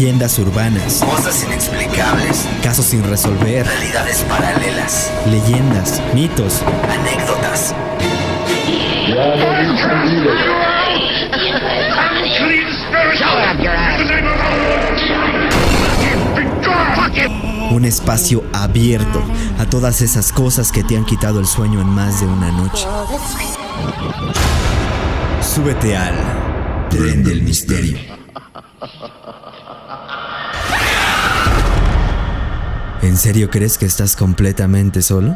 leyendas urbanas, cosas inexplicables, casos sin resolver, realidades paralelas, leyendas, mitos, anécdotas. Un espacio abierto a todas esas cosas que te han quitado el sueño en más de una noche. Súbete al Tren del Misterio. ¿En serio crees que estás completamente solo?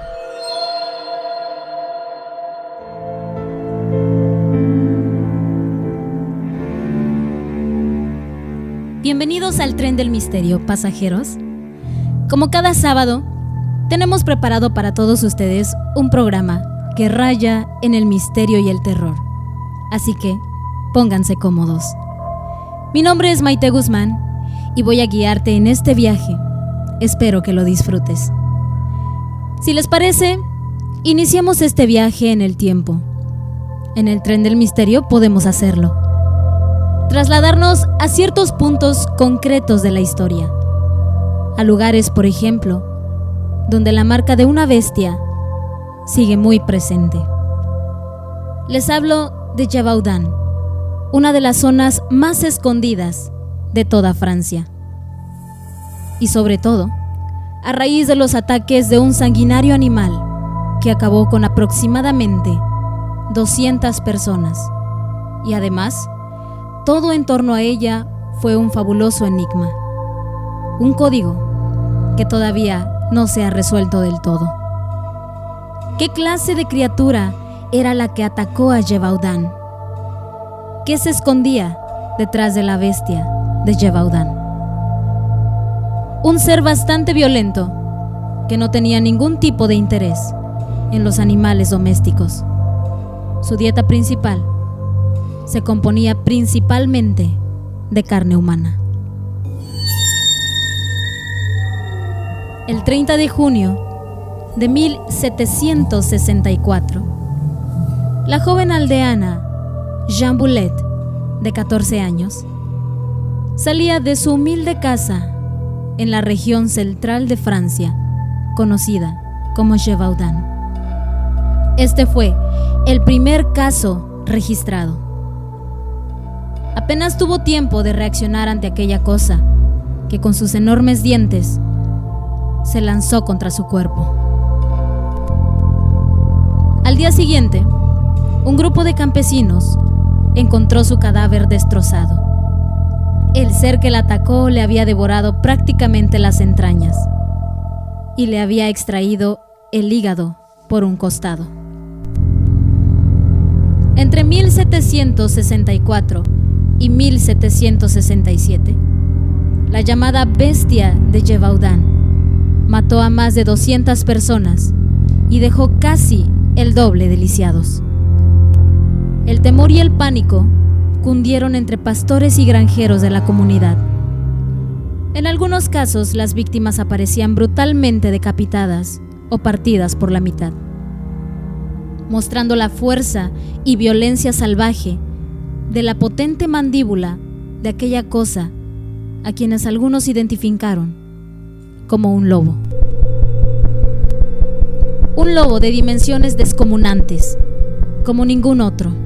Bienvenidos al Tren del Misterio, pasajeros. Como cada sábado, tenemos preparado para todos ustedes un programa que raya en el misterio y el terror. Así que, pónganse cómodos. Mi nombre es Maite Guzmán y voy a guiarte en este viaje. Espero que lo disfrutes. Si les parece, iniciemos este viaje en el tiempo. En el Tren del Misterio podemos hacerlo. Trasladarnos a ciertos puntos concretos de la historia. A lugares, por ejemplo, donde la marca de una bestia sigue muy presente. Les hablo de Gévaudan, una de las zonas más escondidas de toda Francia. Y sobre todo, a raíz de los ataques de un sanguinario animal que acabó con aproximadamente 200 personas. Y además, todo en torno a ella fue un fabuloso enigma. Un código que todavía no se ha resuelto del todo. ¿Qué clase de criatura era la que atacó a Gévaudan? ¿Qué se escondía detrás de la bestia de Gévaudan? Un ser bastante violento que no tenía ningún tipo de interés en los animales domésticos. Su dieta principal se componía principalmente de carne humana. El 30 de junio de 1764, la joven aldeana Jeanne Boulet, de 14 años, salía de su humilde casa en la región central de Francia, conocida como Gévaudan. Este fue el primer caso registrado. Apenas tuvo tiempo de reaccionar ante aquella cosa que con sus enormes dientes se lanzó contra su cuerpo. Al día siguiente, un grupo de campesinos encontró su cadáver destrozado. El ser que la atacó le había devorado prácticamente las entrañas y le había extraído el hígado por un costado. Entre 1764 y 1767, la llamada bestia de Gévaudan mató a más de 200 personas y dejó casi el doble de lisiados. El temor y el pánico cundieron entre pastores y granjeros de la comunidad. En algunos casos, las víctimas aparecían brutalmente decapitadas o partidas por la mitad, mostrando la fuerza y violencia salvaje de la potente mandíbula de aquella cosa a quienes algunos identificaron como un lobo. Un lobo de dimensiones descomunantes, como ningún otro.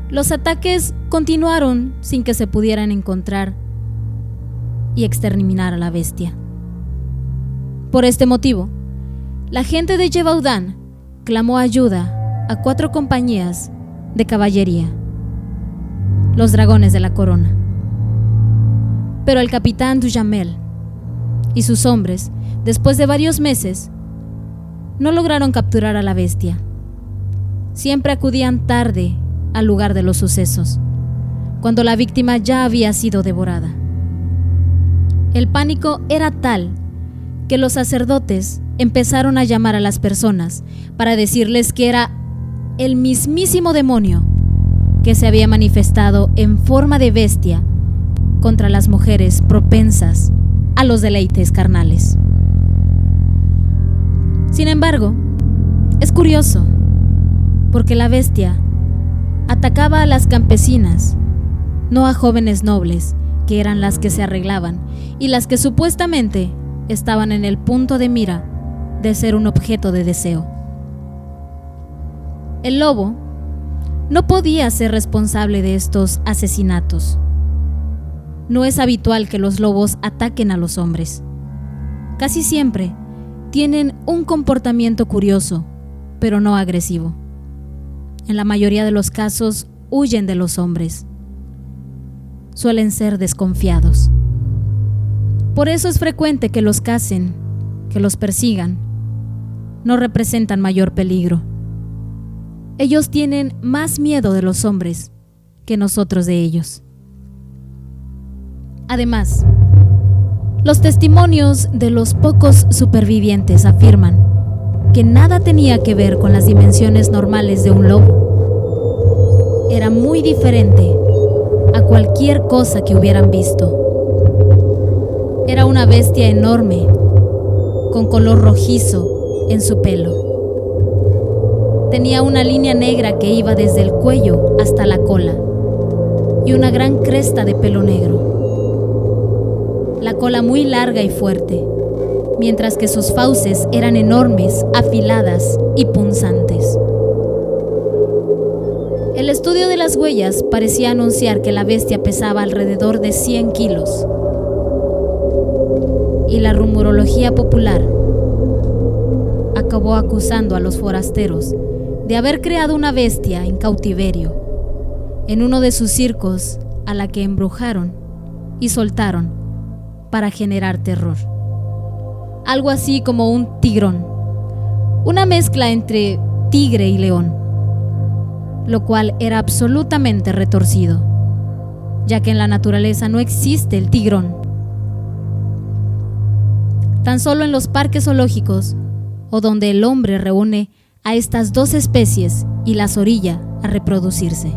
Los ataques continuaron sin que se pudieran encontrar y exterminar a la bestia. Por este motivo, la gente de Gévaudan clamó ayuda a 4 compañías de caballería, los dragones de la corona. Pero el capitán Duhamel y sus hombres, después de varios meses, no lograron capturar a la bestia. Siempre acudían tarde al lugar de los sucesos, cuando la víctima ya había sido devorada. El pánico era tal que los sacerdotes empezaron a llamar a las personas para decirles que era el mismísimo demonio que se había manifestado en forma de bestia contra las mujeres propensas a los deleites carnales. Sin embargo, es curioso, porque la bestia atacaba a las campesinas, no a jóvenes nobles que eran las que se arreglaban y las que supuestamente estaban en el punto de mira de ser un objeto de deseo. El lobo no podía ser responsable de estos asesinatos. No es habitual que los lobos ataquen a los hombres. Casi siempre tienen un comportamiento curioso, pero no agresivo. En la mayoría de los casos huyen de los hombres. Suelen ser desconfiados. Por eso es frecuente que los cacen, que los persigan. No representan mayor peligro. Ellos tienen más miedo de los hombres que nosotros de ellos. Además, los testimonios de los pocos supervivientes afirman que nada tenía que ver con las dimensiones normales de un lobo. Era muy diferente a cualquier cosa que hubieran visto. Era una bestia enorme, con color rojizo en su pelo. Tenía una línea negra que iba desde el cuello hasta la cola y una gran cresta de pelo negro. La cola muy larga y fuerte, mientras que sus fauces eran enormes, afiladas y punzantes. El estudio de las huellas parecía anunciar que la bestia pesaba alrededor de 100 kilos. Y la rumorología popular acabó acusando a los forasteros de haber creado una bestia en cautiverio en uno de sus circos a la que embrujaron y soltaron para generar terror. Algo así como un tigrón, una mezcla entre tigre y león, lo cual era absolutamente retorcido, ya que en la naturaleza no existe el tigrón. Tan solo en los parques zoológicos o donde el hombre reúne a estas dos especies y las orilla a reproducirse.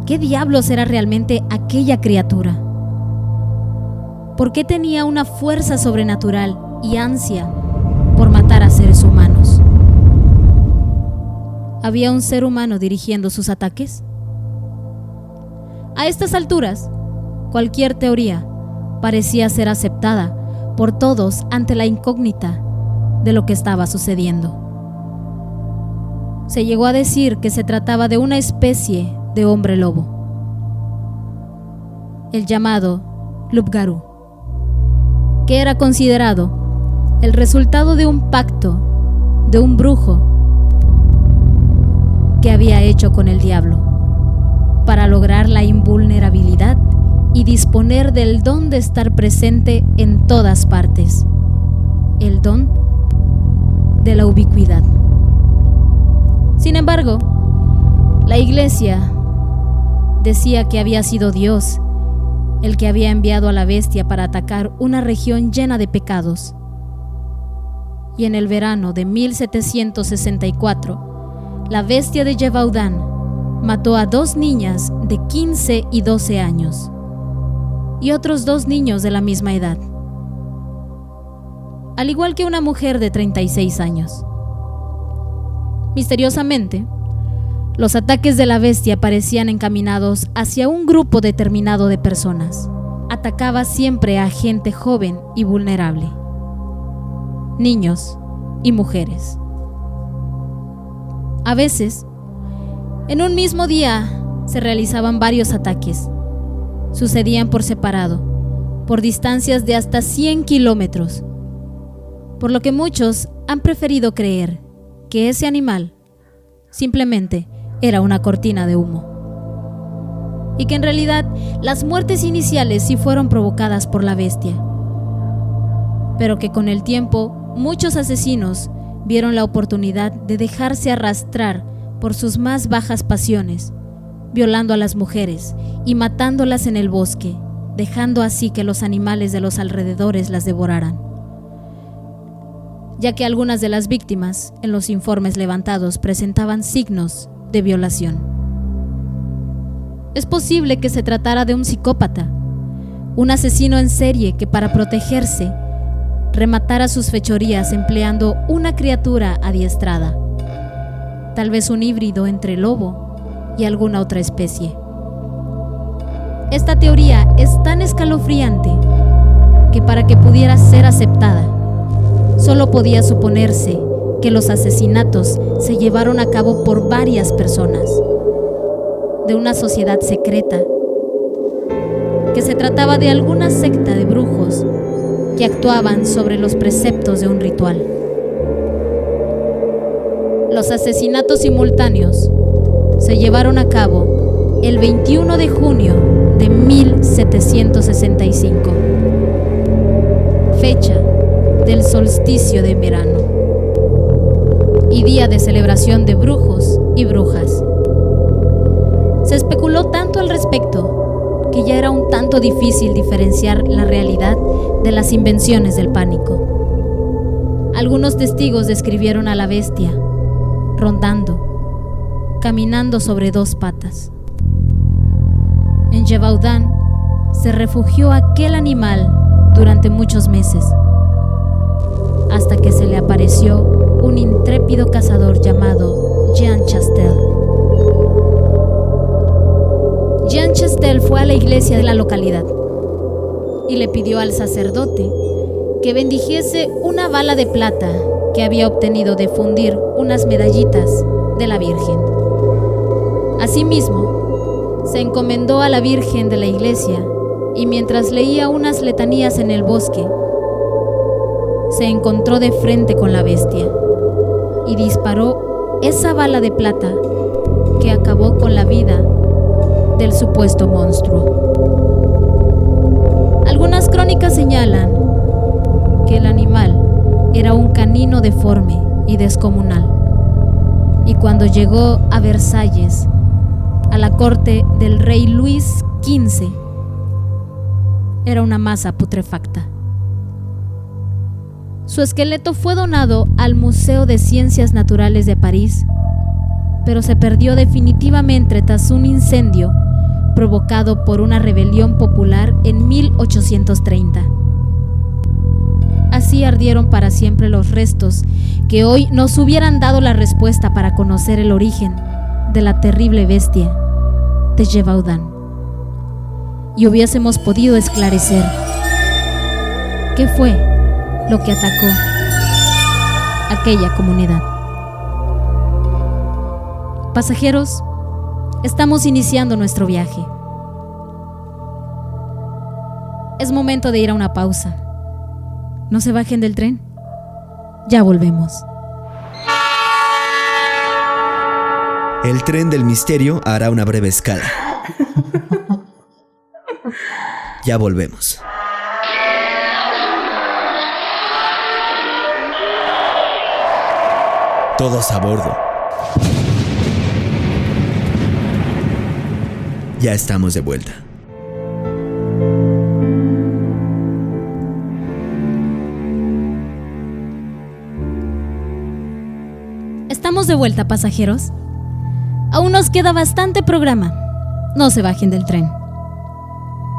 ¿Qué diablos era realmente aquella criatura? ¿Por qué tenía una fuerza sobrenatural y ansia por matar a seres humanos? ¿Había un ser humano dirigiendo sus ataques? A estas alturas, cualquier teoría parecía ser aceptada por todos ante la incógnita de lo que estaba sucediendo. Se llegó a decir que se trataba de una especie de hombre lobo, el llamado Loup-garou, que era considerado el resultado de un pacto de un brujo que había hecho con el diablo para lograr la invulnerabilidad y disponer del don de estar presente en todas partes, el don de la ubicuidad. Sin embargo, la iglesia decía que había sido Dios el que había enviado a la bestia para atacar una región llena de pecados. Y en el verano de 1764, la bestia de Gévaudan mató a 2 niñas de 15 y 12 años y otros 2 niños de la misma edad, al igual que una mujer de 36 años. Misteriosamente, los ataques de la bestia parecían encaminados hacia un grupo determinado de personas. Atacaba siempre a gente joven y vulnerable, niños y mujeres. A veces, en un mismo día, se realizaban varios ataques. Sucedían por separado, por distancias de hasta 100 kilómetros, por lo que muchos han preferido creer que ese animal simplemente era una cortina de humo, y que en realidad las muertes iniciales sí fueron provocadas por la bestia, pero que con el tiempo muchos asesinos vieron la oportunidad de dejarse arrastrar por sus más bajas pasiones, violando a las mujeres y matándolas en el bosque, dejando así que los animales de los alrededores las devoraran, ya que algunas de las víctimas en los informes levantados presentaban signos de violación. Es posible que se tratara de un psicópata, un asesino en serie que para protegerse rematara sus fechorías empleando una criatura adiestrada, tal vez un híbrido entre lobo y alguna otra especie. Esta teoría es tan escalofriante que para que pudiera ser aceptada, solo podía suponerse que los asesinatos se llevaron a cabo por varias personas de una sociedad secreta, que se trataba de alguna secta de brujos que actuaban sobre los preceptos de un ritual. Los asesinatos simultáneos se llevaron a cabo el 21 de junio de 1765, fecha del solsticio de verano y día de celebración de brujos y brujas. Se especuló tanto al respecto que ya era un tanto difícil diferenciar la realidad de las invenciones del pánico. Algunos testigos describieron a la bestia rondando, caminando sobre 2 patas. En Gévaudan se refugió aquel animal durante muchos meses, hasta que se le apareció un intrépido cazador llamado Jean Chastel. Jean Chastel fue a la iglesia de la localidad y le pidió al sacerdote que bendijese una bala de plata que había obtenido de fundir unas medallitas de la Virgen. Asimismo, se encomendó a la Virgen de la iglesia y mientras leía unas letanías en el bosque, se encontró de frente con la bestia y disparó esa bala de plata que acabó con la vida del supuesto monstruo. Algunas crónicas señalan que el animal era un canino deforme y descomunal, y cuando llegó a Versalles, a la corte del rey Luis XV, era una masa putrefacta. Su esqueleto fue donado al Museo de Ciencias Naturales de París, pero se perdió definitivamente tras un incendio provocado por una rebelión popular en 1830. Así ardieron para siempre los restos que hoy nos hubieran dado la respuesta para conocer el origen de la terrible bestia de Gévaudan, y hubiésemos podido esclarecer qué fue lo que atacó aquella comunidad. Pasajeros, estamos iniciando nuestro viaje. Es momento de ir a una pausa. No se bajen del tren. Ya volvemos. El tren del misterio hará una breve escala. Ya volvemos. Todos a bordo. Ya estamos de vuelta. Estamos de vuelta, pasajeros. Aún nos queda bastante programa. No se bajen del tren.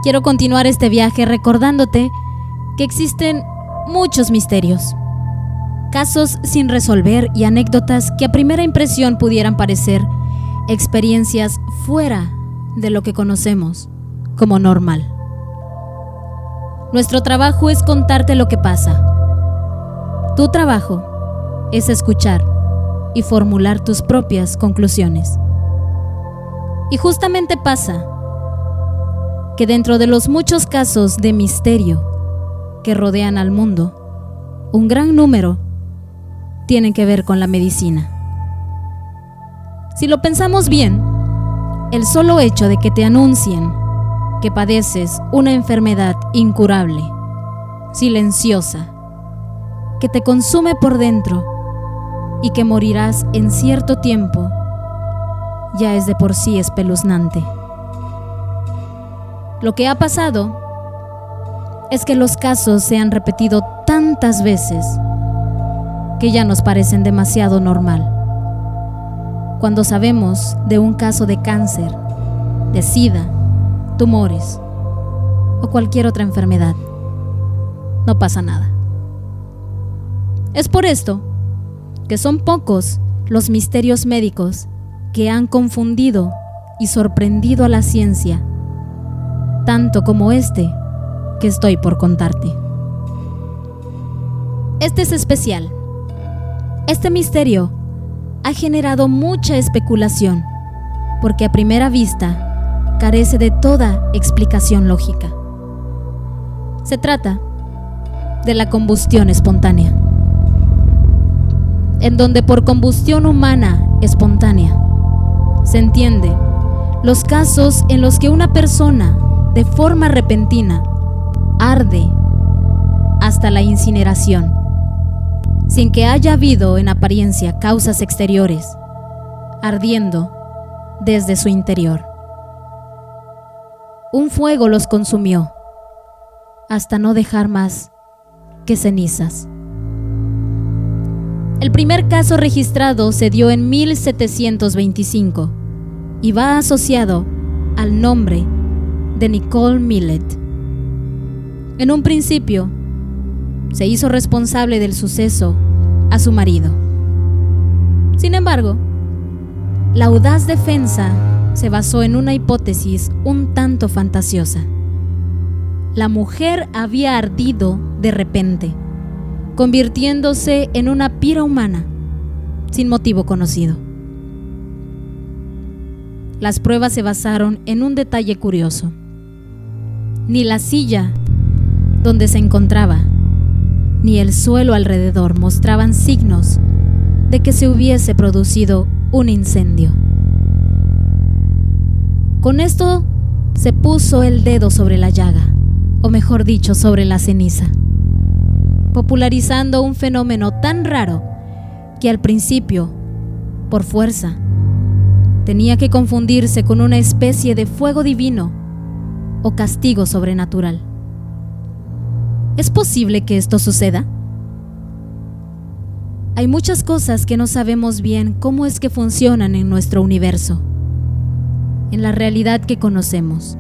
Quiero continuar este viaje recordándote que existen muchos misterios, casos sin resolver y anécdotas que a primera impresión pudieran parecer experiencias fuera de lo que conocemos como normal. Nuestro trabajo es contarte lo que pasa. Tu trabajo es escuchar y formular tus propias conclusiones. Y justamente pasa que dentro de los muchos casos de misterio que rodean al mundo, un gran número tienen que ver con la medicina. Si lo pensamos bien, el solo hecho de que te anuncien que padeces una enfermedad incurable, silenciosa, que te consume por dentro y que morirás en cierto tiempo, ya es de por sí espeluznante. Lo que ha pasado es que los casos se han repetido tantas veces que ya nos parecen demasiado normal. Cuando sabemos de un caso de cáncer, de SIDA, tumores o cualquier otra enfermedad, no pasa nada. Es por esto que son pocos los misterios médicos que han confundido y sorprendido a la ciencia tanto como este que estoy por contarte. Este es especial. Este misterio ha generado mucha especulación, porque a primera vista carece de toda explicación lógica. Se trata de la combustión espontánea, en donde por combustión humana espontánea se entiende los casos en los que una persona de forma repentina arde hasta la incineración, sin que haya habido en apariencia causas exteriores, ardiendo desde su interior. Un fuego los consumió hasta no dejar más que cenizas. El primer caso registrado se dio en 1725 y va asociado al nombre de Nicole Millet. En un principio, se hizo responsable del suceso a su marido. Sin embargo, la audaz defensa se basó en una hipótesis un tanto fantasiosa. La mujer había ardido de repente, convirtiéndose en una pira humana, sin motivo conocido. Las pruebas se basaron en un detalle curioso. Ni la silla donde se encontraba, ni el suelo alrededor mostraban signos de que se hubiese producido un incendio. Con esto se puso el dedo sobre la llaga, o mejor dicho, sobre la ceniza, popularizando un fenómeno tan raro que al principio, por fuerza, tenía que confundirse con una especie de fuego divino o castigo sobrenatural. ¿Es posible que esto suceda? Hay muchas cosas que no sabemos bien cómo es que funcionan en nuestro universo, en la realidad que conocemos,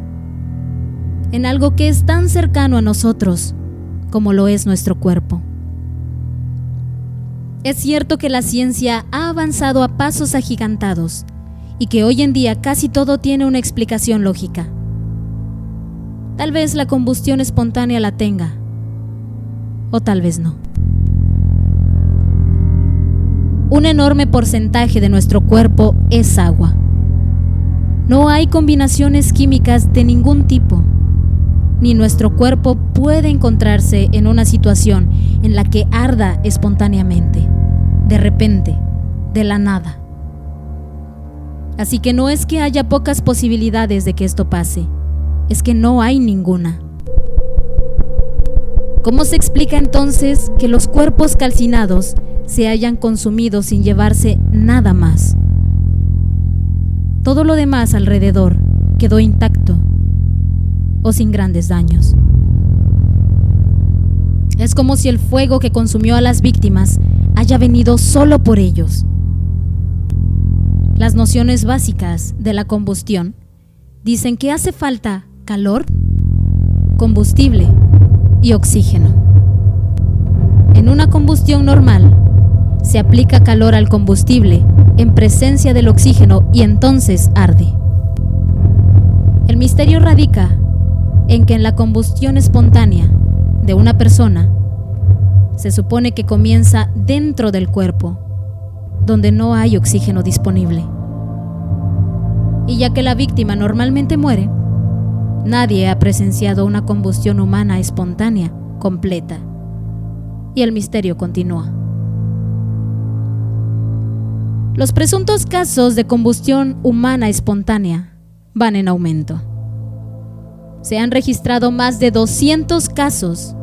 en algo que es tan cercano a nosotros como lo es nuestro cuerpo. Es cierto que la ciencia ha avanzado a pasos agigantados y que hoy en día casi todo tiene una explicación lógica. Tal vez la combustión espontánea la tenga, o tal vez no. Un enorme porcentaje de nuestro cuerpo es agua. No hay combinaciones químicas de ningún tipo, ni nuestro cuerpo puede encontrarse en una situación en la que arda espontáneamente, de repente, de la nada. Así que no es que haya pocas posibilidades de que esto pase, es que no hay ninguna. ¿Cómo se explica entonces que los cuerpos calcinados se hayan consumido sin llevarse nada más? Todo lo demás alrededor quedó intacto o sin grandes daños. Es como si el fuego que consumió a las víctimas haya venido solo por ellos. Las nociones básicas de la combustión dicen que hace falta calor, combustible y oxígeno. En una combustión normal, se aplica calor al combustible en presencia del oxígeno y entonces arde. El misterio radica en que en la combustión espontánea de una persona se supone que comienza dentro del cuerpo, donde no hay oxígeno disponible. Y ya que la víctima normalmente muere, nadie ha presenciado una combustión humana espontánea completa. Y el misterio continúa. Los presuntos casos de combustión humana espontánea van en aumento. Se han registrado más de 200 casos,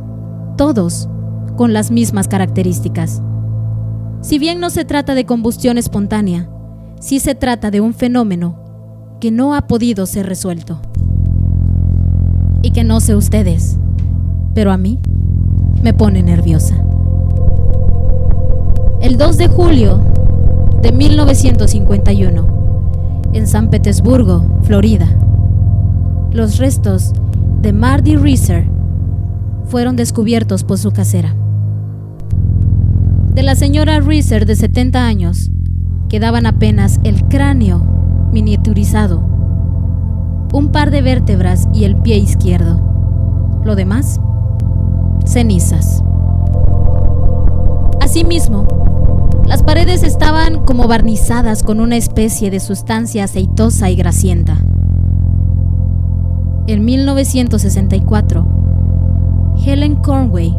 todos con las mismas características. Si bien no se trata de combustión espontánea, sí se trata de un fenómeno que no ha podido ser resuelto. Y que no sé ustedes, pero a mí me pone nerviosa. El 2 de julio de 1951, en San Petersburgo, Florida, los restos de Marty Reeser fueron descubiertos por su casera. De la señora Reeser de 70 años, quedaban apenas el cráneo miniaturizado un par de vértebras y el pie izquierdo. Lo demás, cenizas. Asimismo, las paredes estaban como barnizadas con una especie de sustancia aceitosa y grasienta. En 1964, Helen Conway,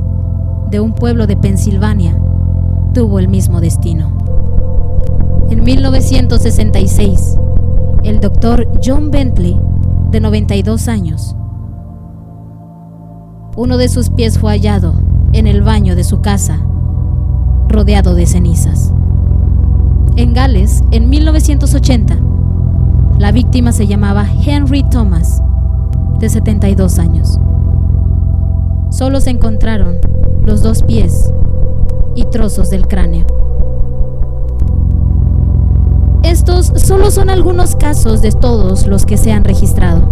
de un pueblo de Pensilvania, tuvo el mismo destino. En 1966, el doctor John Bentley, de 92 años, uno de sus pies fue hallado en el baño de su casa, rodeado de cenizas. En Gales, en 1980, la víctima se llamaba Henry Thomas, de 72 años. Solo se encontraron los 2 pies y trozos del cráneo. Estos solo son algunos casos de todos los que se han registrado.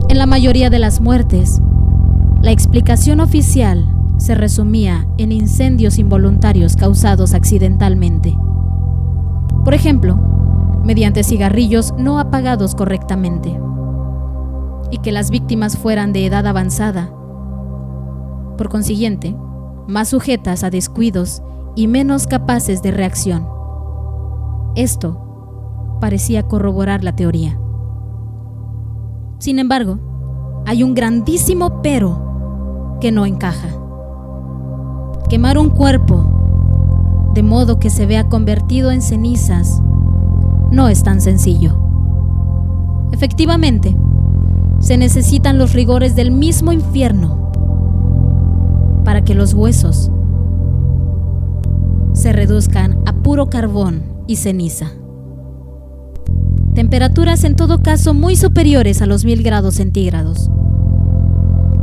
En la mayoría de las muertes, la explicación oficial se resumía en incendios involuntarios causados accidentalmente. Por ejemplo, mediante cigarrillos no apagados correctamente, y que las víctimas fueran de edad avanzada, por consiguiente, más sujetas a descuidos y menos capaces de reacción. Esto parecía corroborar la teoría. Sin embargo, hay un grandísimo pero que no encaja. Quemar un cuerpo de modo que se vea convertido en cenizas no es tan sencillo. Efectivamente, se necesitan los rigores del mismo infierno para que los huesos se reduzcan a puro carbón y ceniza. Temperaturas en todo caso muy superiores a los 1000 grados centígrados.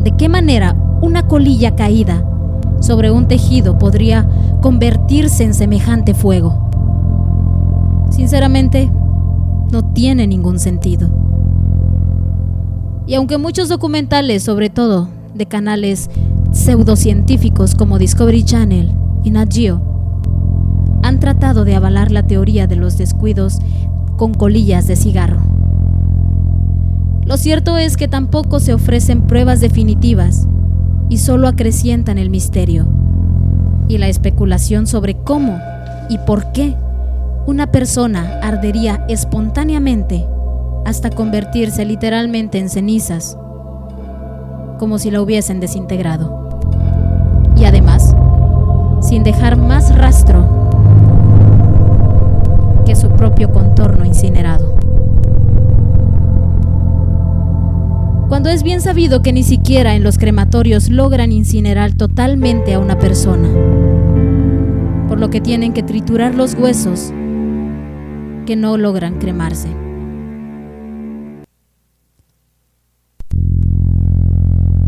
¿De qué manera una colilla caída sobre un tejido podría convertirse en semejante fuego? Sinceramente, no tiene ningún sentido. Y aunque muchos documentales, sobre todo de canales pseudocientíficos como Discovery Channel y Nat Geo, han tratado de avalar la teoría de los descuidos con colillas de cigarro, lo cierto es que tampoco se ofrecen pruebas definitivas y solo acrecientan el misterio y la especulación sobre cómo y por qué una persona ardería espontáneamente hasta convertirse literalmente en cenizas, como si la hubiesen desintegrado. Y además, sin dejar más rastro que su propio contorno incinerado. Cuando es bien sabido que ni siquiera en los crematorios logran incinerar totalmente a una persona, por lo que tienen que triturar los huesos que no logran cremarse.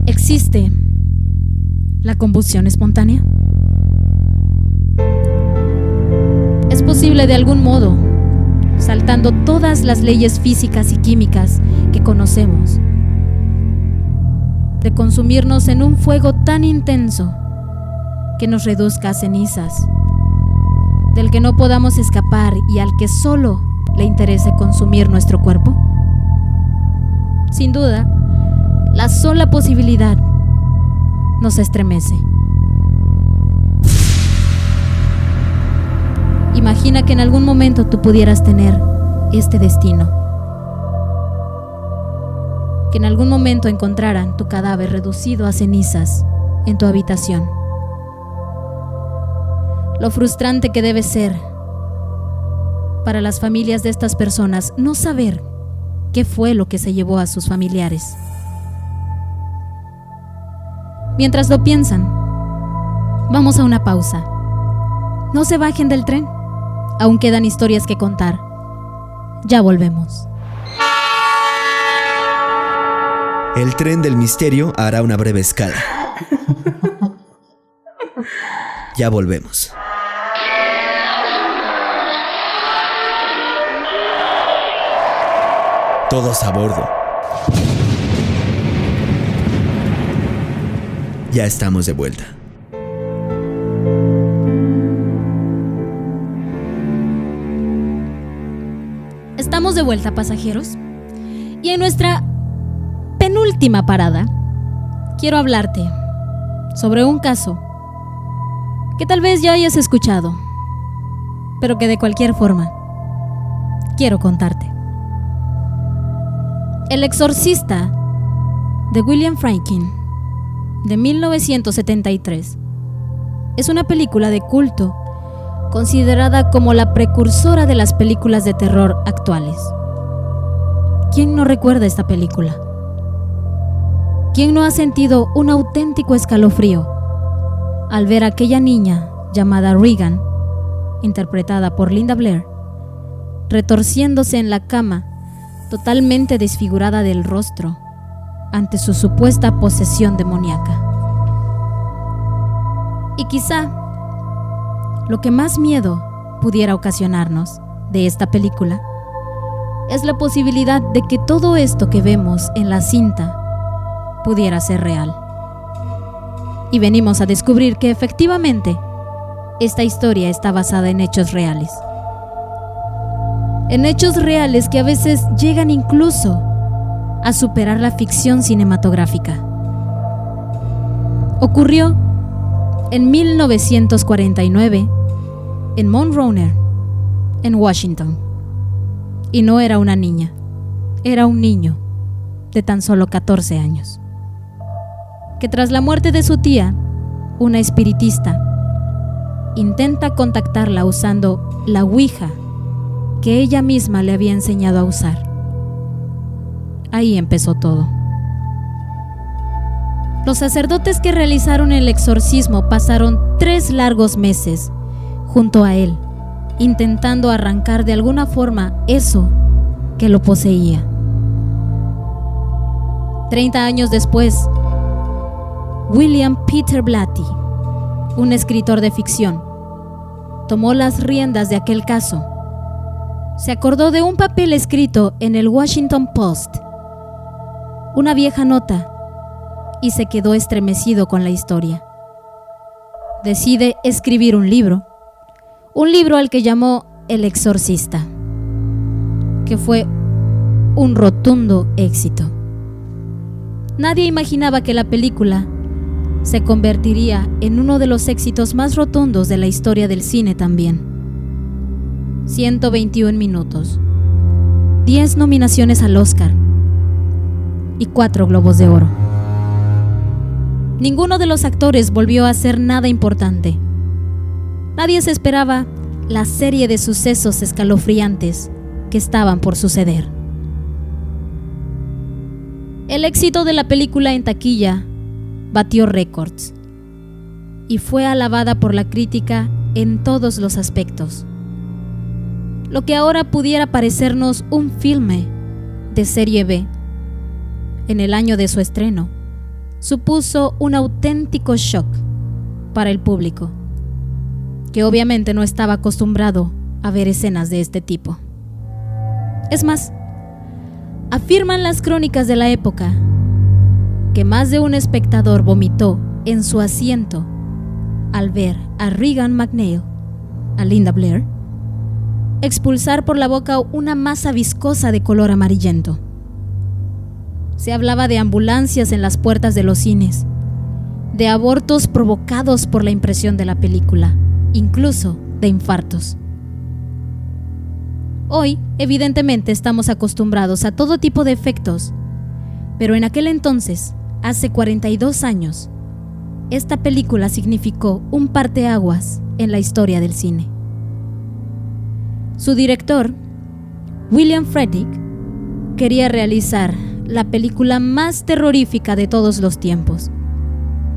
¿Existe la combustión espontánea? Es posible de algún modo, saltando todas las leyes físicas y químicas que conocemos, de consumirnos en un fuego tan intenso que nos reduzca a cenizas, del que no podamos escapar y al que solo le interese consumir nuestro cuerpo. Sin duda, la sola posibilidad nos estremece. Imagina que en algún momento tú pudieras tener este destino. Que en algún momento encontraran tu cadáver reducido a cenizas en tu habitación. Lo frustrante que debe ser para las familias de estas personas no saber qué fue lo que se llevó a sus familiares. Mientras lo piensan, vamos a una pausa. No se bajen del tren, aún quedan historias que contar. Ya volvemos. El tren del misterio hará una breve escala. Ya volvemos. Todos a bordo. Ya estamos de vuelta. Estamos de vuelta, pasajeros. Y Y en nuestra penúltima parada, quiero hablarte sobre un caso que tal vez ya hayas escuchado, pero que de cualquier forma quiero contarte. El exorcista de William Friedkin, de 1973, es una película de culto considerada como la precursora de las películas de terror actuales. ¿Quién no recuerda esta película? ¿Quién no ha sentido un auténtico escalofrío al ver a aquella niña llamada Regan, interpretada por Linda Blair, retorciéndose en la cama, totalmente desfigurada del rostro, ante su supuesta posesión demoníaca? Y quizá lo que más miedo pudiera ocasionarnos de esta película es la posibilidad de que todo esto que vemos en la cinta pudiera ser real. Y venimos a descubrir que efectivamente esta historia está basada en hechos reales. En hechos reales que a veces llegan incluso a superar la ficción cinematográfica. Ocurrió en 1949 en Mount Runner, en Washington. Y no era una niña, era un niño de tan solo 14 años, que tras la muerte de su tía, una espiritista, intenta contactarla usando la Ouija que ella misma le había enseñado a usar. Ahí empezó todo. Los sacerdotes que realizaron el exorcismo pasaron 3 largos meses junto a él, intentando arrancar de alguna forma eso que lo poseía. 30 años después, William Peter Blatty, un escritor de ficción, tomó las riendas de aquel caso. Se acordó de un papel escrito en el Washington Post, una vieja nota, y se quedó estremecido con la historia. Decide escribir un libro al que llamó El Exorcista, que fue un rotundo éxito. Nadie imaginaba que la película se convertiría en uno de los éxitos más rotundos de la historia del cine también. 121 minutos, 10 nominaciones al Oscar y 4 Globos de Oro. Ninguno de los actores volvió a hacer nada importante. Nadie se esperaba la serie de sucesos escalofriantes que estaban por suceder. El éxito de la película en taquilla batió récords y fue alabada por la crítica en todos los aspectos. Lo que ahora pudiera parecernos un filme de serie B, en el año de su estreno, supuso un auténtico shock para el público, que obviamente no estaba acostumbrado a ver escenas de este tipo. Es más, afirman las crónicas de la época que más de un espectador vomitó en su asiento al ver a Regan McNeil, a Linda Blair, expulsar por la boca una masa viscosa de color amarillento. Se hablaba de ambulancias en las puertas de los cines, de abortos provocados por la impresión de la película, incluso de infartos. Hoy, evidentemente, estamos acostumbrados a todo tipo de efectos, pero en aquel entonces, hace 42 años, esta película significó un parteaguas en la historia del cine. Su director, William Friedkin, quería realizar la película más terrorífica de todos los tiempos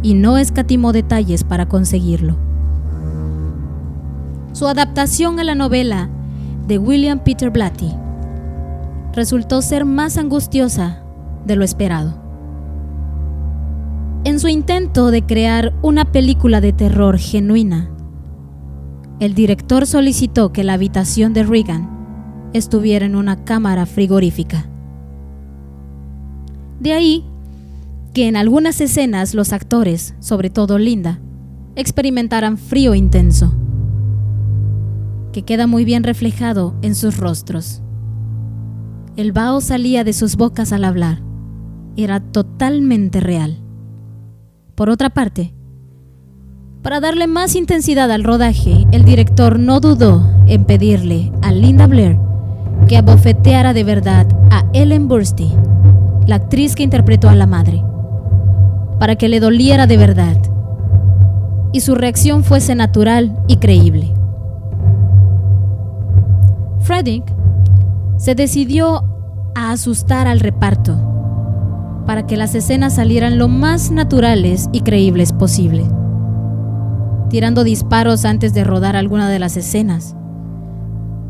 y no escatimó detalles para conseguirlo. Su adaptación a la novela de William Peter Blatty resultó ser más angustiosa de lo esperado. En su intento de crear una película de terror genuina, el director solicitó que la habitación de Regan estuviera en una cámara frigorífica. De ahí que en algunas escenas los actores, sobre todo Linda, experimentaran frío intenso, que queda muy bien reflejado en sus rostros. El vaho salía de sus bocas al hablar. Era totalmente real. Por otra parte, para darle más intensidad al rodaje, el director no dudó en pedirle a Linda Blair que abofeteara de verdad a Ellen Burstyn, la actriz que interpretó a la madre, para que le doliera de verdad y su reacción fuese natural y creíble. Fredrick se decidió a asustar al reparto para que las escenas salieran lo más naturales y creíbles posible, tirando disparos antes de rodar alguna de las escenas.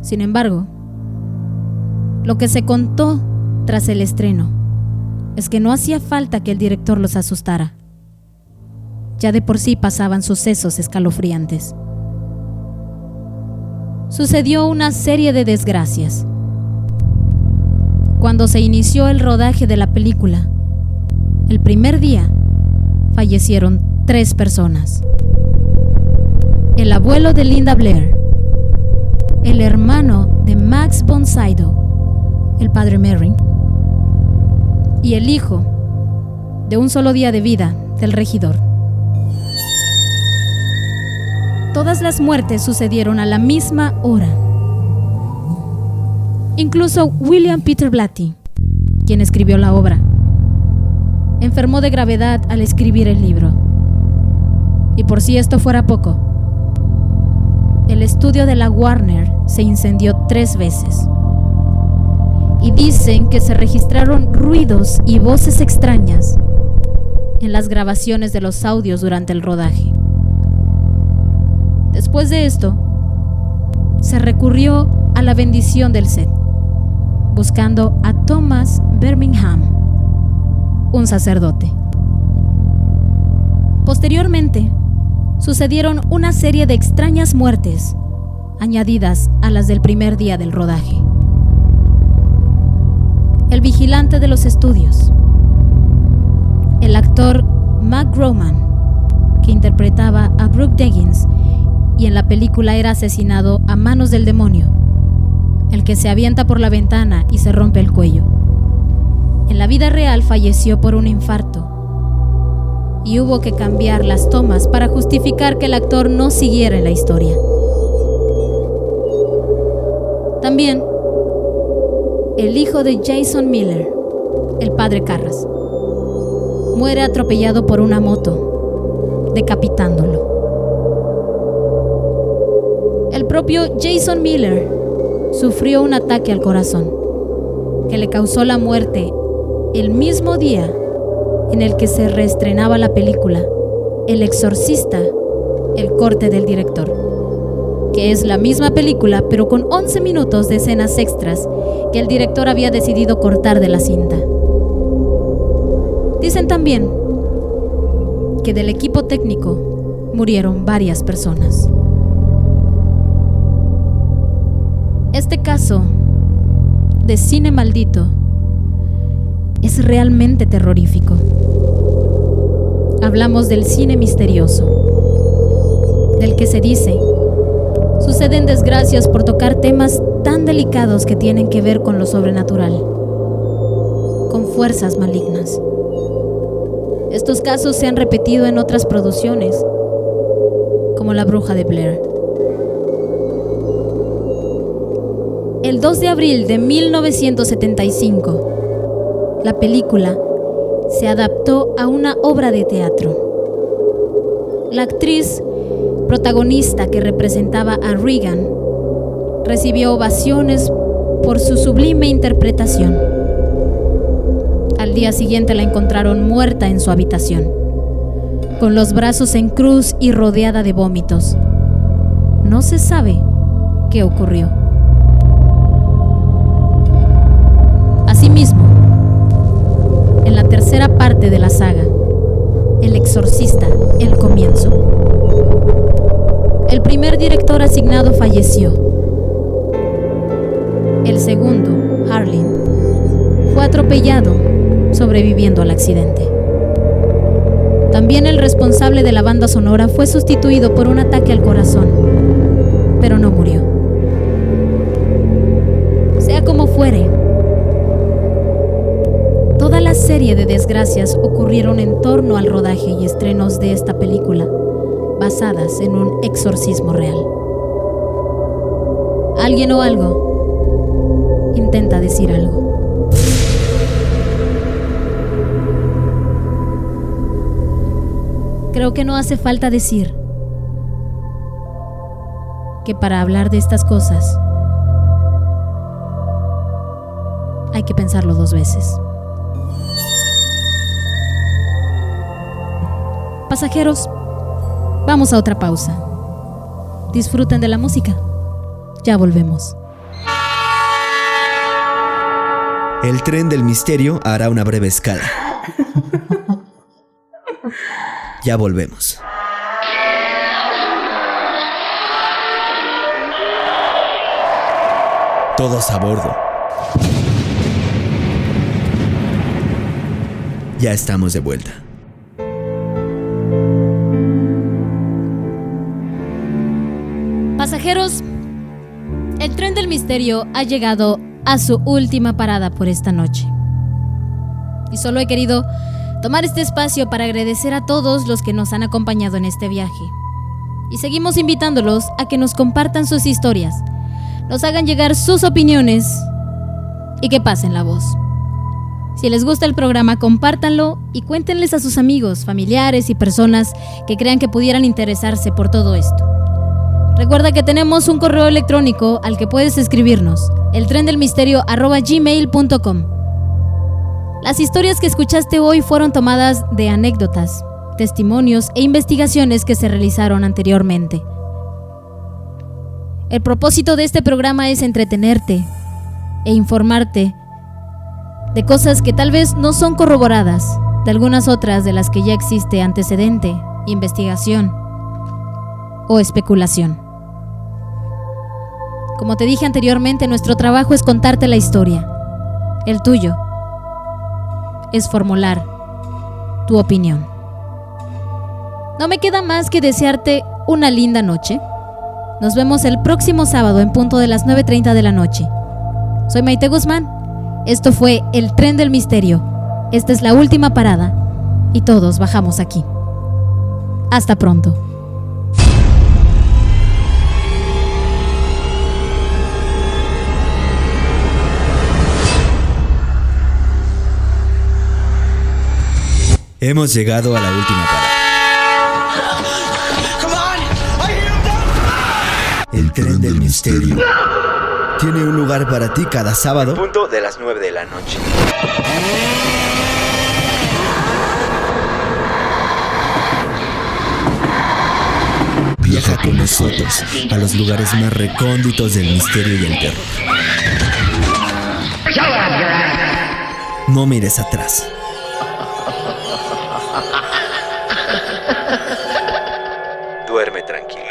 Sin embargo, lo que se contó tras el estreno es que no hacía falta que el director los asustara. Ya de por sí pasaban sucesos escalofriantes. Sucedió una serie de desgracias. Cuando se inició el rodaje de la película, el primer día fallecieron 3 personas. El abuelo de Linda Blair, el hermano de Max von Sydow, el padre Merrin, y el hijo de un solo día de vida del regidor. Todas las muertes sucedieron a la misma hora. Incluso William Peter Blatty, quien escribió la obra, enfermó de gravedad al escribir el libro. Y por si esto fuera poco, el estudio de la Warner se incendió 3 veces. Y dicen que se registraron ruidos y voces extrañas en las grabaciones de los audios durante el rodaje. Después de esto, se recurrió a la bendición del set, buscando a Thomas Birmingham, un sacerdote. Posteriormente, sucedieron una serie de extrañas muertes, añadidas a las del primer día del rodaje. El vigilante de los estudios, el actor Mac Groman, que interpretaba a Brooke Deggins y en la película era asesinado a manos del demonio, el que se avienta por la ventana y se rompe el cuello. En la vida real falleció por un infarto y hubo que cambiar las tomas para justificar que el actor no siguiera en la historia. También el hijo de Jason Miller, el padre Karras, muere atropellado por una moto, decapitándolo. El propio Jason Miller sufrió un ataque al corazón que le causó la muerte el mismo día en el que se reestrenaba la película El Exorcista, el corte del director, que es la misma película pero con 11 minutos de escenas extras que el director había decidido cortar de la cinta. Dicen también que del equipo técnico murieron varias personas. Este caso de cine maldito es realmente terrorífico. Hablamos del cine misterioso, del que se dice suceden desgracias por tocar temas tan delicados que tienen que ver con lo sobrenatural, con fuerzas malignas. Estos casos se han repetido en otras producciones, como La Bruja de Blair. El 2 de abril de 1975, la película se adaptó a una obra de teatro. La actriz protagonista que representaba a Regan recibió ovaciones por su sublime interpretación. Al día siguiente la encontraron muerta en su habitación, con los brazos en cruz y rodeada de vómitos. No se sabe qué ocurrió. Asimismo, en la tercera parte de la saga, El Exorcista, el comienzo, el primer director asignado falleció. El segundo, Harlin, fue atropellado, sobreviviendo al accidente. También el responsable de la banda sonora fue sustituido por un ataque al corazón, pero no murió. Sea como fuere, serie de desgracias ocurrieron en torno al rodaje y estrenos de esta película, basadas en un exorcismo real. Alguien o algo intenta decir algo. Creo que no hace falta decir que para hablar de estas cosas hay que pensarlo 2 veces. Pasajeros, vamos a otra pausa. Disfruten de la música. Ya volvemos. El tren del misterio hará una breve escala. Ya volvemos. Todos a bordo. Ya estamos de vuelta. Pasajeros, el tren del misterio ha llegado a su última parada por esta noche. Y solo he querido tomar este espacio para agradecer a todos los que nos han acompañado en este viaje. Y seguimos invitándolos a que nos compartan sus historias, nos hagan llegar sus opiniones y que pasen la voz. Si les gusta el programa, compártanlo y cuéntenles a sus amigos, familiares y personas que crean que pudieran interesarse por todo esto. Recuerda que tenemos un correo electrónico al que puedes escribirnos, eltrendelmisterio@gmail.com. Las historias que escuchaste hoy fueron tomadas de anécdotas, testimonios e investigaciones que se realizaron anteriormente. El propósito de este programa es entretenerte e informarte de cosas que tal vez no son corroboradas, de algunas otras de las que ya existe antecedente, investigación o especulación. Como te dije anteriormente, nuestro trabajo es contarte la historia. El tuyo es formular tu opinión. No me queda más que desearte una linda noche. Nos vemos el próximo sábado en punto de las 9:30 de la noche. Soy Maite Guzmán. Esto fue El Tren del Misterio. Esta es la última parada y todos bajamos aquí. Hasta pronto. Hemos llegado a la última parada. El tren del misterio tiene un lugar para ti cada sábado, punto de las 9 de la noche. Viaja con nosotros a los lugares más recónditos del misterio y el terror. No mires atrás. Duerme tranquilo.